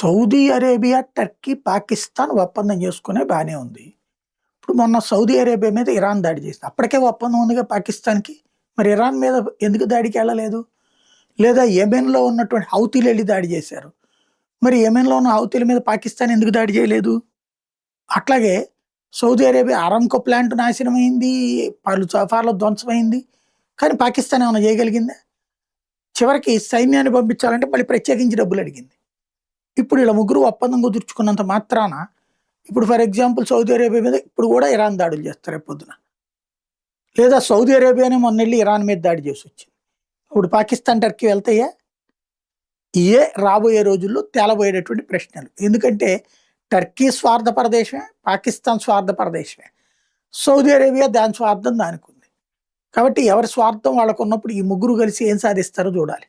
Saudi Arabia, Turkey, Pakistan ఒప్పందం చేసుకునే బానే ఉంది. ఇప్పుడు మొన్న సౌదీ అరేబియా మీద ఇరాన్ దాడి చేసింది. అప్పటికే ఒప్పందం ఉందిగా పాకిస్తాన్‌కి. మరి ఇరాన్ మీద ఎందుకు దాడికెళ్ళలేదు? లేదా యెమెన్‌లో ఉన్నటువంటి హౌతీలెళ్లి దాడి చేశారు. మరి యెమెన్‌లో ఉన్న హౌతీల మీద పాకిస్తాన్ ఎందుకు దాడి చేయలేదు? అట్లాగే సౌదీ అరేబియా అరామ్‌కో ప్లాంట్ నాశనమైంది. పలు సఫార్లు ధ్వంసమైంది. కానీ పాకిస్తాన్ ఏమన్నా చేయగలిగిందా? చివరికి సైన్యాన్ని పంపించాలంటే మళ్ళీ ప్రత్యేకించి డబ్బులడిగింది. ఇప్పుడు ఈళ్ళ ముగ్గురు ఒప్పందం కుదుర్చుకున్నంత మాత్రాన ఇప్పుడు ఫర్ ఎగ్జాంపుల్ సౌదీ అరేబియా మీద ఇప్పుడు కూడా ఇరాన్ దాడులు చేస్తారు రేపొద్దున. లేదా సౌదీ అరేబియానే మొన్నెళ్లి ఇరాన్ మీద దాడి చేసొచ్చింది. ఇప్పుడు పాకిస్తాన్, టర్కీ వెళ్తాయా? ఇయే రాబోయే రోజుల్లో తేలబోయేటటువంటి ప్రశ్నలు. ఎందుకంటే టర్కీ స్వార్థపర దేశమే, పాకిస్తాన్ స్వార్థపర దేశమే. సౌదీ అరేబియా దాని స్వార్థం దానికుంది. కాబట్టి ఎవరి స్వార్థం వాళ్ళకున్నప్పుడు ఈ ముగ్గురు కలిసి ఏం సాధిస్తారో చూడాలి.